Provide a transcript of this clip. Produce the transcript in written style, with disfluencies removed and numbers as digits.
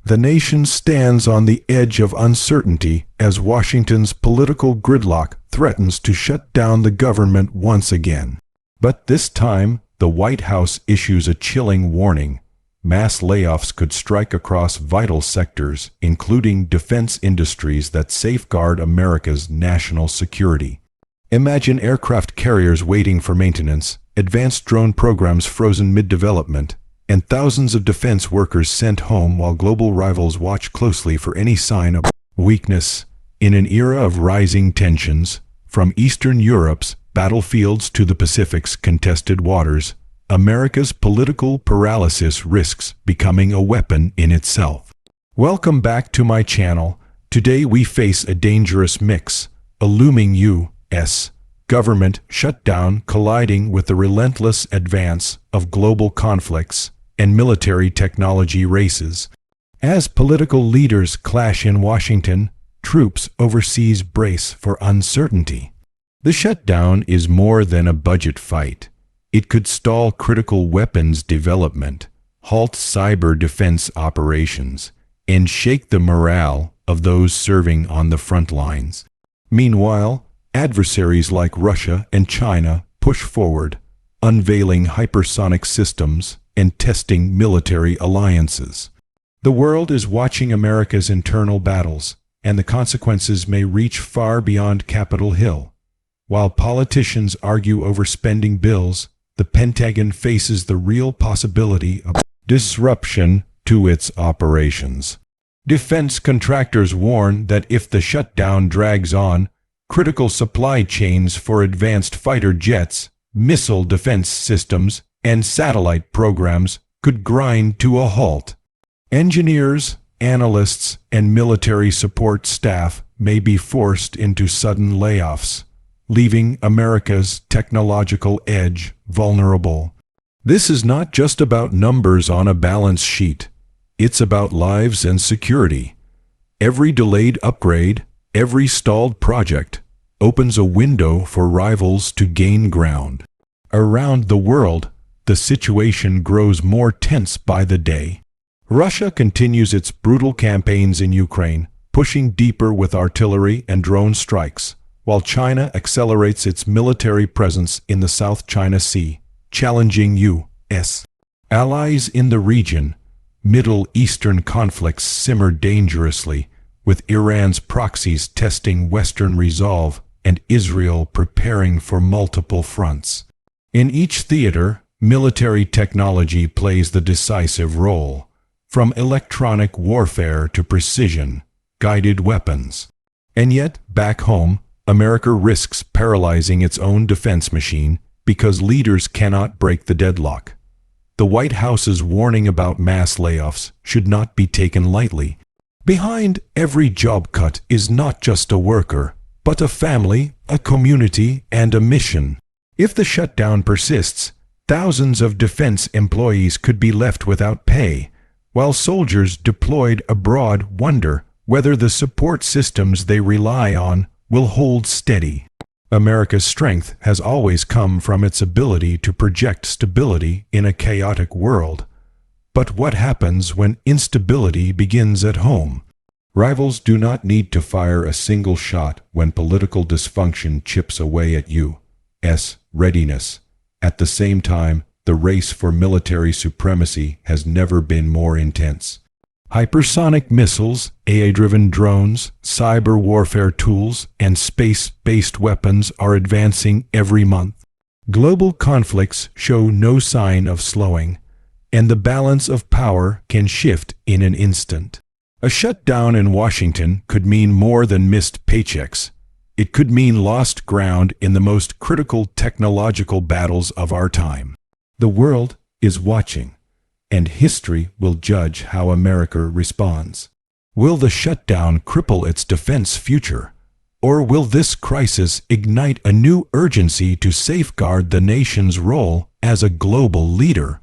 The nation stands on the edge of uncertainty as Washington's political gridlock threatens to shut down the government once again. But this time, the White House issues a chilling warning. Mass layoffs could strike across vital sectors, including defense industries that safeguard America's national security. Imagine aircraft carriers waiting for maintenance, advanced drone programs frozen mid-development, and thousands of defense workers sent home while global rivals watch closely for any sign of weakness. In an era of rising tensions, from Eastern Europe's battlefields to the Pacific's contested waters, America's political paralysis risks becoming a weapon in itself. Welcome back to my channel. Today we face a dangerous mix, a looming U.S. government shutdown colliding with the relentless advance of global conflicts and military technology races. As political leaders clash in Washington, troops overseas brace for uncertainty. The shutdown is more than a budget fight. It could stall critical weapons development, halt cyber defense operations, and shake the morale of those serving on the front lines. Meanwhile, adversaries like Russia and China push forward, unveiling hypersonic systems and testing military alliances. The world is watching America's internal battles, and the consequences may reach far beyond Capitol Hill. While politicians argue over spending bills, the Pentagon faces the real possibility of disruption to its operations. Defense contractors warn that if the shutdown drags on, critical supply chains for advanced fighter jets, missile defense systems, and satellite programs could grind to a halt. Engineers, analysts, and military support staff may be forced into sudden layoffs, leaving America's technological edge vulnerable. This is not just about numbers on a balance sheet. It's about lives and security. Every delayed upgrade, every stalled project, opens a window for rivals to gain ground. Around the world, the situation grows more tense by the day. Russia continues its brutal campaigns in Ukraine, pushing deeper with artillery and drone strikes, while China accelerates its military presence in the South China Sea, challenging U.S. allies in the region. Middle Eastern conflicts simmer dangerously, with Iran's proxies testing Western resolve and Israel preparing for multiple fronts. In each theater, military technology plays the decisive role, from electronic warfare to precision-guided weapons. And yet, back home, America risks paralyzing its own defense machine because leaders cannot break the deadlock. The White House's warning about mass layoffs should not be taken lightly. Behind every job cut is not just a worker, but a family, a community, and a mission. If the shutdown persists, thousands of defense employees could be left without pay, while soldiers deployed abroad wonder whether the support systems they rely on will hold steady. America's strength has always come from its ability to project stability in a chaotic world. But what happens when instability begins at home? Rivals do not need to fire a single shot when political dysfunction chips away at U.S. readiness. At the same time, the race for military supremacy has never been more intense. Hypersonic missiles, AI-driven drones, cyber warfare tools, and space-based weapons are advancing every month. Global conflicts show no sign of slowing, and the balance of power can shift in an instant. A shutdown in Washington could mean more than missed paychecks. It could mean lost ground in the most critical technological battles of our time. The world is watching, and history will judge how America responds. Will the shutdown cripple its defense future? Or will this crisis ignite a new urgency to safeguard the nation's role as a global leader?